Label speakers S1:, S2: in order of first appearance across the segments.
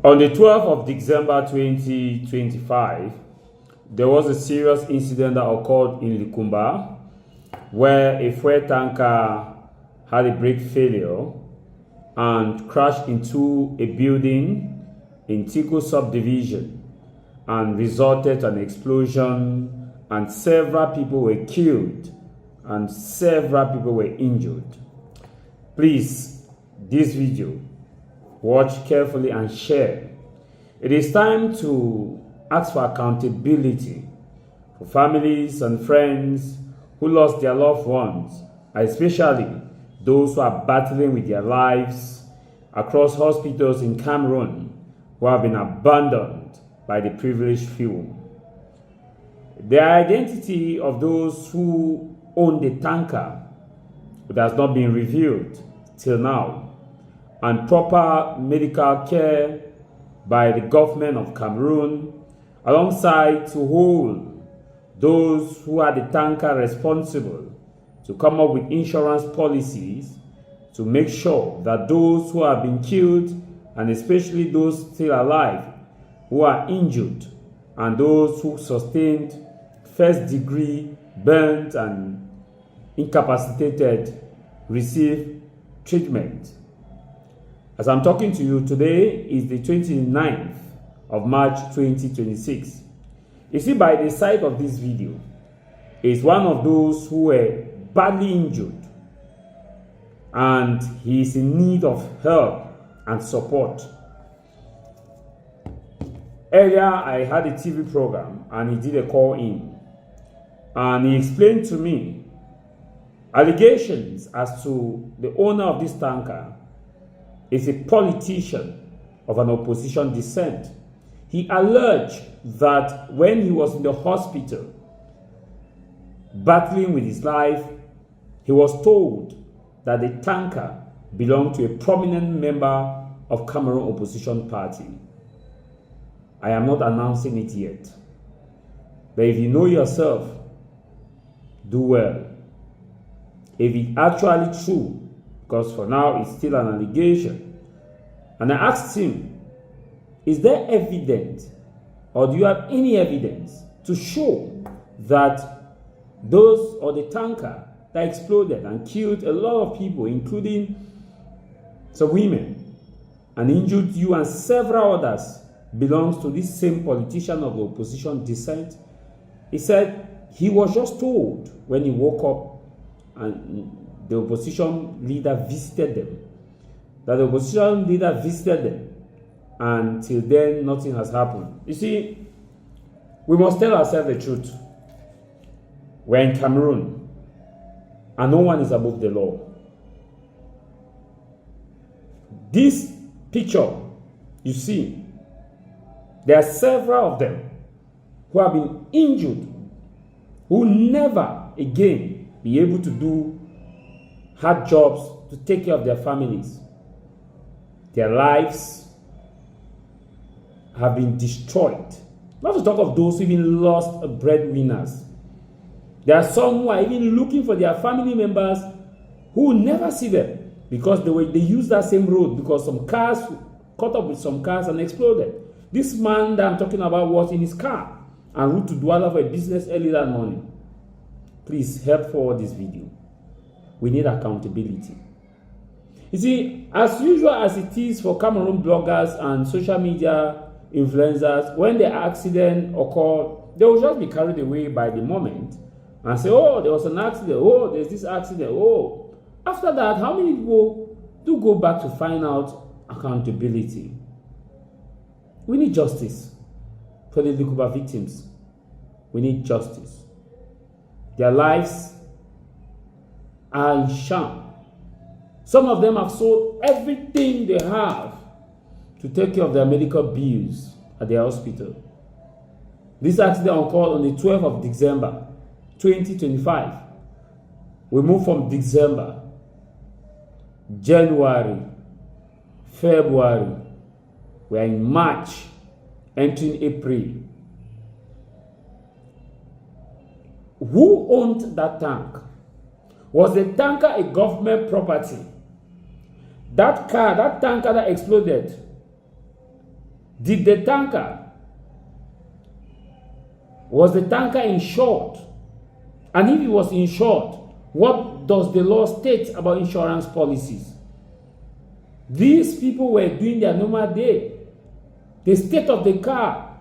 S1: On the 12th of December 2025, there was a serious incident that occurred in Likomba where a fuel tanker had a brake failure and crashed into a building in Tico subdivision and resulted in an explosion, and several people were killed and several people were injured. Please, this video, watch carefully and share. It is time to ask for accountability for families and friends who lost their loved ones, especially those who are battling with their lives across hospitals in Cameroon who have been abandoned by the privileged few. The identity of those who own the tanker has not been revealed till now, and proper medical care by the government of Cameroon, alongside to hold those who are the tanker responsible to come up with insurance policies to make sure that those who have been killed, and especially those still alive who are injured, and those who sustained first degree burns and incapacitated, receive treatment. As I'm talking to you, today is the 29th of March 2026. You see, by the side of this video is one of those who were badly injured, and he is in need of help and support. Earlier, I had a TV program and he did a call in, and he explained to me allegations as to the owner of this tanker is a politician of an opposition descent. He alleged that when he was in the hospital battling with his life, he was told that the tanker belonged to a prominent member of Cameroon opposition party. I am not announcing it yet, but if you know yourself, do well. If it's actually true, because for now it's still an allegation, and I asked him, is there evidence, or do you have any evidence to show that those, or the tanker that exploded and killed a lot of people, including some women, and injured you and several others, belongs to this same politician of the opposition descent? He said he was just told when he woke up and the opposition leader visited them, that the opposition leader visited them, and till then nothing has happened. You see, we must tell ourselves the truth. We're in Cameroon and no one is above the law. This picture you see, there are several of them who have been injured, who never again be able to do hard jobs to take care of their families. Their lives have been destroyed. Not to talk of those who even lost breadwinners. There are some who are even looking for their family members who will never see them because they used that same road because some cars caught up with some cars and exploded. This man that I'm talking about was in his car en route to Douala for a business early that morning. Please help forward this video. We need accountability. You see, as usual as it is for Cameroon bloggers and social media influencers, when the accident occurred, they will just be carried away by the moment and say, oh, there was an accident, oh, there's this accident, oh. After that, how many people do go back to find out accountability? We need justice for the Likomba victims. We need justice. Their lives are in sham. Some of them have sold everything they have to take care of their medical bills at their hospital. This accident occurred on the 12th of December, 2025. We move from December, January, February. We are in March, entering April. Who owned that tank? Was the tanker a government property? That car, that tanker that exploded, Did the tanker, was the tanker insured? And if it was insured, what does the law state about insurance policies? These people were doing their normal day. The state of the car,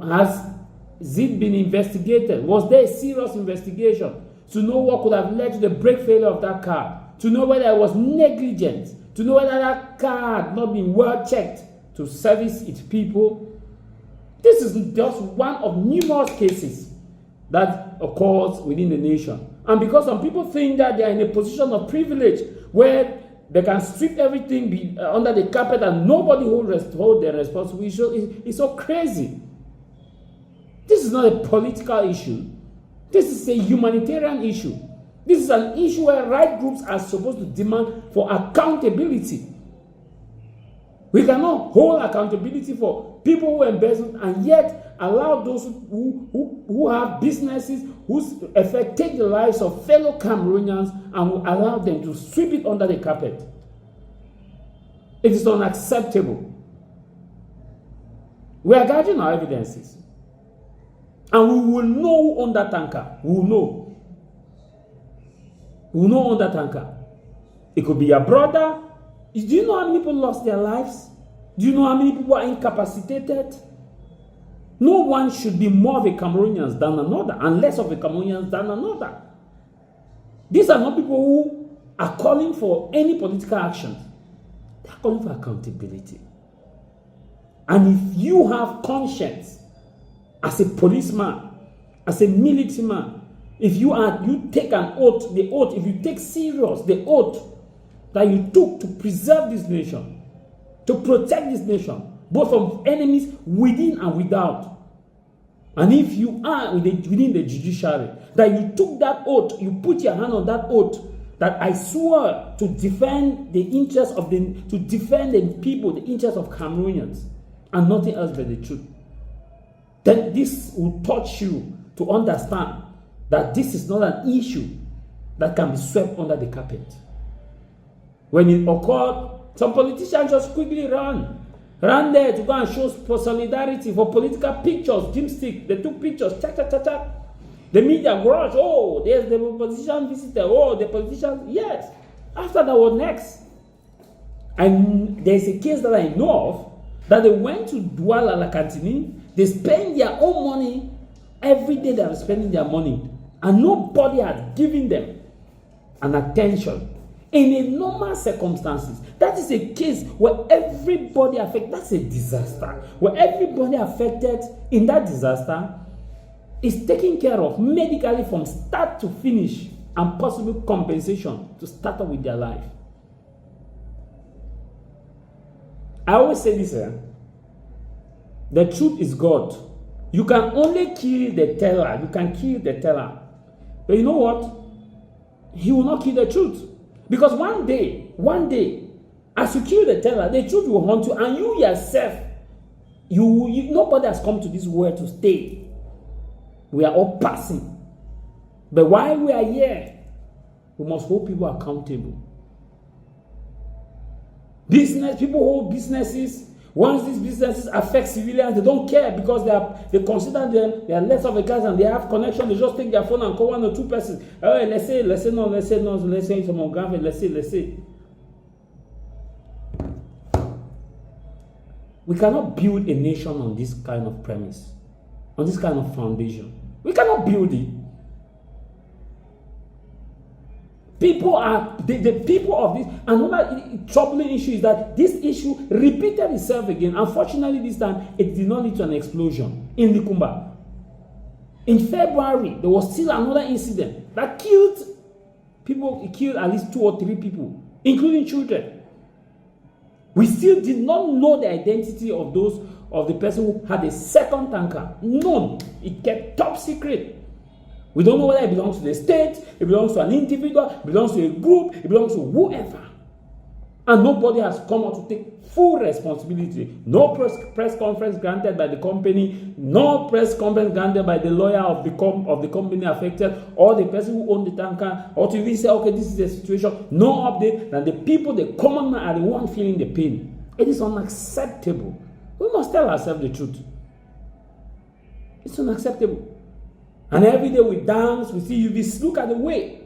S1: has it been investigated? Was there a serious investigation to know what could have led to the brake failure of that car? To know whether it was negligent? To know whether that car had not been well checked to service its people? This is just one of numerous cases that occurs within the nation. And because some people think that they are in a position of privilege where they can sweep everything under the carpet and nobody hold their responsibility, it's so crazy. This is not a political issue. This is a humanitarian issue. This is an issue where right groups are supposed to demand for accountability. We cannot hold accountability for people who embezzle and yet allow those who have businesses who take the lives of fellow Cameroonians and will allow them to sweep it under the carpet. It is unacceptable. We are gathering our evidences. And we will know who owned that tanker. We will know. We will know who owned that tanker. It could be your brother. Do you know how many people lost their lives? Do you know how many people are incapacitated? No one should be more of a Cameroonians than another, and less of a Cameroonians than another. These are not people who are calling for any political action. They are calling for accountability. And if you have conscience as a policeman, as a military man, if you take an oath, if you take serious the oath that you took to preserve this nation, to protect this nation, both from enemies within and without. And if you are within the judiciary, that you took that oath, you put your hand on that oath, that I swear to defend the interests of the people, the interests of Cameroonians, and nothing else but the truth. Then this will touch you to understand that this is not an issue that can be swept under the carpet. When it occurred, some politicians just quickly ran there to go and show for solidarity, for political pictures, gymstick. They took pictures, cha. The media grudge, oh, there's the politician visitor, oh, the politician, yes. After that, what next? And there's a case that I know of, that they went to Douala La Cantini, they spend their own money, every day they are spending their money, and nobody had given them an attention. In a normal circumstances, that is a case where everybody affected, that's a disaster, where everybody affected in that disaster is taken care of medically from start to finish, and possible compensation to start up with their life. I always say this, the truth is God. You can only kill the teller. You can kill the teller. But you know what? He will not kill the truth. Because one day, as you kill the teller, the truth will haunt you, and you yourself, nobody has come to this world to stay. We are all passing. But while we are here, we must hold people accountable. People hold businesses. Once these businesses affect civilians, they don't care because they consider them, they are less of a class and they have connection. They just take their phone and call one or two persons. Oh, let's say let's say. We cannot build a nation on this kind of premise, on this kind of foundation. We cannot build it. People are the people of this. Another troubling issue is that this issue repeated itself again. Unfortunately, this time it did not lead to an explosion in Likomba. In February, there was still another incident that killed people. It killed at least 2 or 3 people, including children. We still did not know the identity of the person who had a second tanker. None. It kept top secret. We don't know whether it belongs to the state, it belongs to an individual, it belongs to a group, it belongs to whoever. And nobody has come out to take full responsibility. No press conference granted by the company, no press conference granted by the lawyer of the company affected, or the person who owned the tanker, or to even say, okay, this is the situation. No update. And the people, the common man, are the one feeling the pain. It is unacceptable. We must tell ourselves the truth. It's unacceptable. And every day we dance, we see you. Look at the way.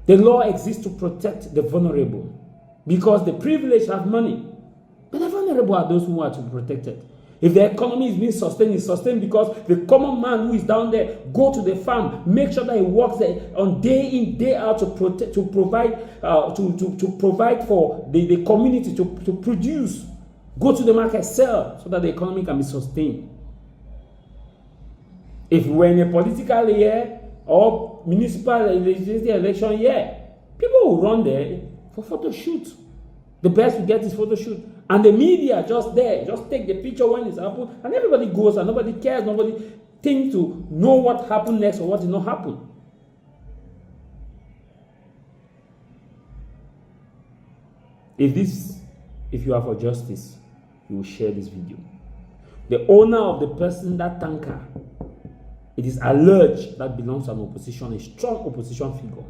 S1: The law exists to protect the vulnerable because the privileged have money. But the vulnerable are those who are to be protected. If the economy is being sustained, it's sustained because the common man who is down there go to the farm, make sure that he works there on day in, day out to provide for the community to produce, go to the market, sell, so that the economy can be sustained. If we're in a political year or municipal legislative election year, people will run there for photo shoot. The best we get is photo shoot. And the media just there, just take the picture when it's happened, and everybody goes and nobody cares, nobody thinks to know what happened next or what did not happen. If you are for justice, you will share this video. The owner of the person, that tanker, it is alleged that belongs to an opposition, a strong opposition figure.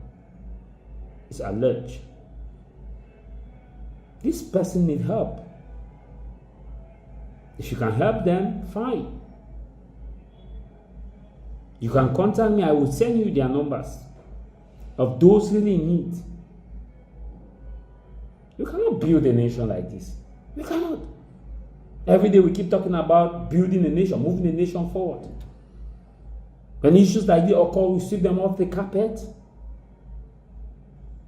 S1: It's alleged. This person needs help. If you can help them, fine. You can contact me. I will send you their numbers of those really in need. You cannot build a nation like this. You cannot. Every day we keep talking about building a nation, moving a nation forward. When issues like this occur, we sweep them off the carpet.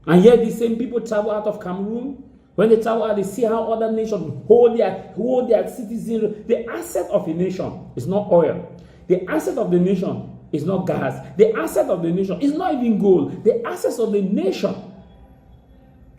S1: And yet these same people travel out of Cameroon. When they travel out, they see how other nations hold their citizens. The asset of a nation is not oil. The asset of the nation is not gas. The asset of the nation is not even gold. The assets of the nation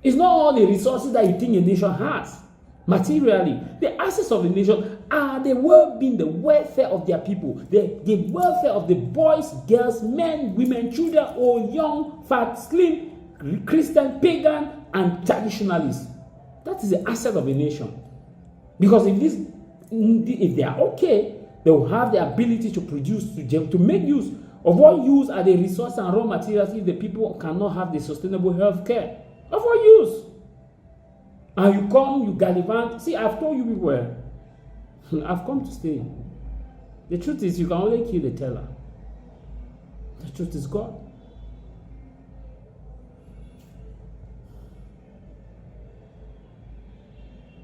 S1: is not all the resources that you think a nation has. Materially, the assets of the nation are the well-being, the welfare of their people, the welfare of the boys, girls, men, women, children, old, young, fat, slim, Christian, pagan, and traditionalists. That is the asset of a nation. Because if they are okay, they will have the ability to produce, to make use of what use are the resources and raw materials if the people cannot have the sustainable health care. Of what use? And you come, you gallivant. See, I've told you before, I've come to stay. The truth is, you can only kill the teller. The truth is God.